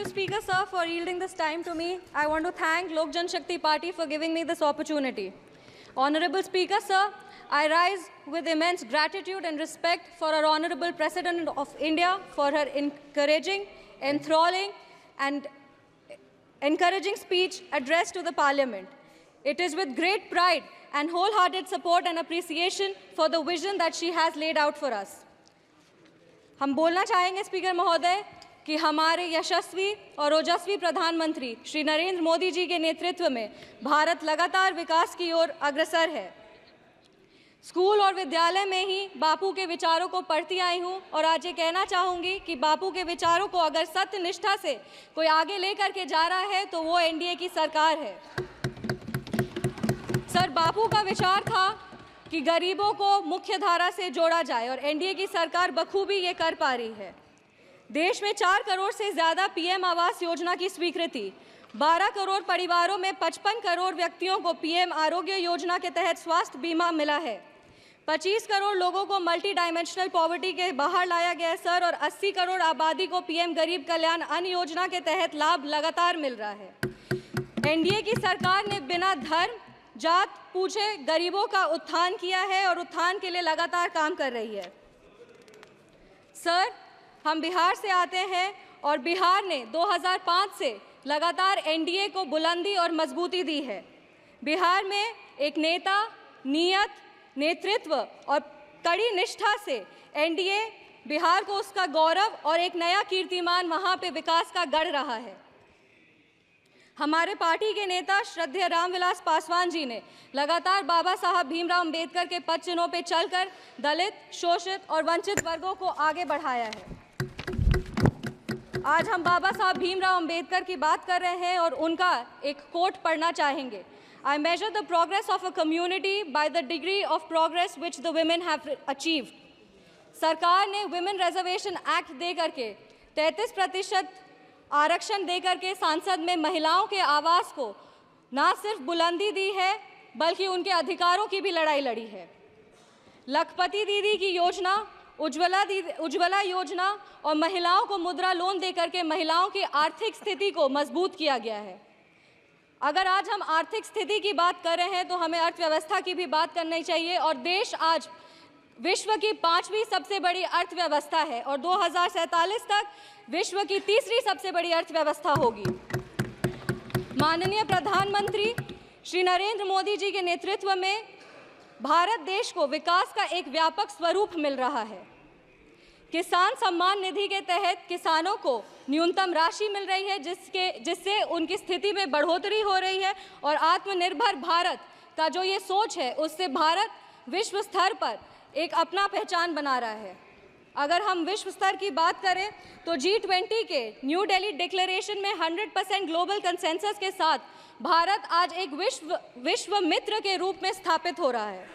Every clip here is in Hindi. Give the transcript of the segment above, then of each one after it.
you, Speaker, sir, for yielding this time to me. I want to thank Lok Jan Shakti Party for giving me this opportunity. Honorable Speaker, sir, I rise with immense gratitude and respect for our Honorable President of India for her encouraging, enthralling, and encouraging speech addressed to the Parliament. It is with great pride and wholehearted support and appreciation for the vision that she has laid out for us. हम बोलना चाहेंगे स्पीकर महोदय कि हमारे यशस्वी और ओजस्वी प्रधानमंत्री श्री नरेंद्र मोदी जी के नेतृत्व में भारत लगातार विकास की ओर अग्रसर है। स्कूल और विद्यालय में ही बापू के विचारों को पढ़ती आई हूँ और आज ये कहना चाहूँगी कि बापू के विचारों को अगर सत्य निष्ठा से कोई आगे लेकर के जा रहा है तो वो एनडीए की सरकार है। सर, बापू का विचार था कि गरीबों को मुख्य धारा से जोड़ा जाए और एनडीए की सरकार बखूबी ये कर पा रही है। देश में 4 करोड़ से ज़्यादा पीएम आवास योजना की स्वीकृति, 12 करोड़ परिवारों में 55 करोड़ व्यक्तियों को पीएम आरोग्य योजना के तहत स्वास्थ्य बीमा मिला है। 25 करोड़ लोगों को मल्टी डायमेंशनल पॉवर्टी के बाहर लाया गया है सर, और 80 करोड़ आबादी को पीएम गरीब कल्याण अन्न योजना के तहत लाभ लगातार मिल रहा है। एनडीए की सरकार ने बिना धर्म जात पूछे गरीबों का उत्थान किया है और उत्थान के लिए लगातार काम कर रही है। सर, हम बिहार से आते हैं और बिहार ने 2005 से लगातार एनडीए को बुलंदी और मजबूती दी है। बिहार में एक नेता, नियत, नेतृत्व और कड़ी निष्ठा से एनडीए बिहार को उसका गौरव और एक नया कीर्तिमान वहां पे विकास का गढ़ रहा है। हमारे पार्टी के नेता श्रद्धेय रामविलास पासवान जी ने लगातार बाबा साहब भीमराव अंबेडकर के पद चिन्हों पर चलकर दलित, शोषित और वंचित वर्गों को आगे बढ़ाया है। आज हम बाबा साहब भीमराव अंबेडकर की बात कर रहे हैं और उनका एक कोट पढ़ना चाहेंगे। I measure the progress of a community by the degree of progress which the women have achieved. सरकार ने वुमेन रिजर्वेशन एक्ट दे करके 33% आरक्षण दे करके संसद में महिलाओं के आवास को ना सिर्फ बुलंदी दी है बल्कि उनके अधिकारों की भी लड़ाई लड़ी है। लखपति दीदी की योजना, उज्ज्वला योजना और महिलाओं को मुद्रा लोन दे करके महिलाओं की आर्थिक स्थिति को मजबूत किया गया है। अगर आज हम आर्थिक स्थिति की बात कर रहे हैं तो हमें अर्थव्यवस्था की भी बात करनी चाहिए और देश आज विश्व की 5वीं सबसे बड़ी अर्थव्यवस्था है और 2047 तक विश्व की 3री सबसे बड़ी अर्थव्यवस्था होगी। माननीय प्रधानमंत्री श्री नरेंद्र मोदी जी के नेतृत्व में भारत देश को विकास का एक व्यापक स्वरूप मिल रहा है। किसान सम्मान निधि के तहत किसानों को न्यूनतम राशि मिल रही है जिससे उनकी स्थिति में बढ़ोतरी हो रही है और आत्मनिर्भर भारत का जो ये सोच है उससे भारत विश्व स्तर पर एक अपना पहचान बना रहा है। अगर हम विश्व स्तर की बात करें तो G20 के न्यू दिल्ली डिक्लेरेशन में 100% ग्लोबल कंसेंसस के साथ भारत आज एक विश्व मित्र के रूप में स्थापित हो रहा है।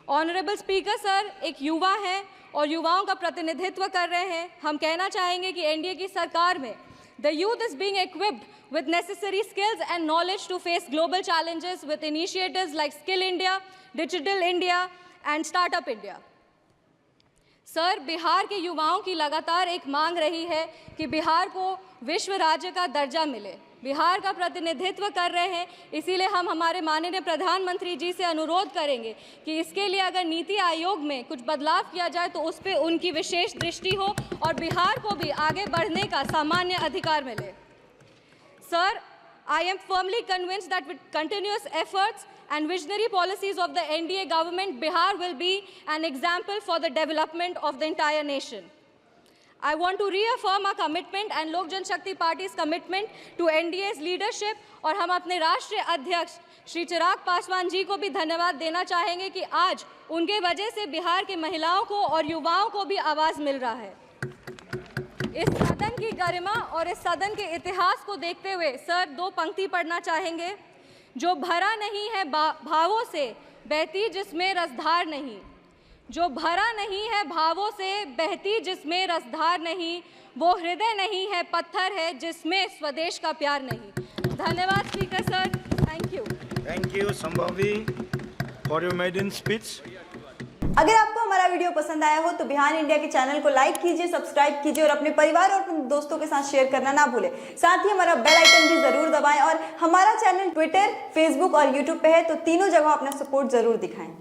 ऑनरेबल स्पीकर सर एक युवा हैं और युवाओं का प्रतिनिधित्व कर रहे हैं। हम कहना चाहेंगे कि एनडीए की सरकार में the youth is being equipped with necessary skills and knowledge to face global challenges with initiatives like Skill India, Digital India and Startup India. Sir, Bihar के युवाओं की लगातार एक मांग रही है कि बिहार को विश्व राज्य का दर्जा मिले। बिहार का प्रतिनिधित्व कर रहे हैं, इसीलिए हम हमारे माननीय प्रधानमंत्री जी से अनुरोध करेंगे कि इसके लिए अगर नीति आयोग में कुछ बदलाव किया जाए तो उस पर उनकी विशेष दृष्टि हो और बिहार को भी आगे बढ़ने का सामान्य अधिकार मिले। Sir, I am firmly convinced that with continuous efforts and visionary policies of the NDA government, Bihar will be an example for the development of the entire nation. I want to reaffirm our commitment and Lok Jan Shakti Party's commitment to NDA's leadership और हम अपने राष्ट्रीय अध्यक्ष श्री चिराग पासवान जी को भी धन्यवाद देना चाहेंगे कि आज उनके वजह से बिहार के महिलाओं को और युवाओं को भी आवाज़ मिल रहा है। इस सदन की गरिमा और इस सदन के इतिहास को देखते हुए सर 2 पंक्ति पढ़ना चाहेंगे। जो भरा नहीं है भावों से बहती जिसमें रसधार नहीं, जो भरा नहीं है भावों से बहती जिसमें रसधार नहीं, वो हृदय नहीं है पत्थर है जिसमें स्वदेश का प्यार नहीं। धन्यवाद speaker sir, thank you. Thank you, Sambhavi, for your maiden speech. अगर आपको हमारा वीडियो पसंद आया हो तो बिहान इंडिया के चैनल को लाइक कीजिए, सब्सक्राइब कीजिए और अपने परिवार और अपने दोस्तों के साथ शेयर करना ना भूलें। साथ ही हमारा बेल आइकन भी जरूर दबाएं और हमारा चैनल ट्विटर, फेसबुक और यूट्यूब पे है, तो तीनों जगह अपना सपोर्ट जरूर दिखाएं।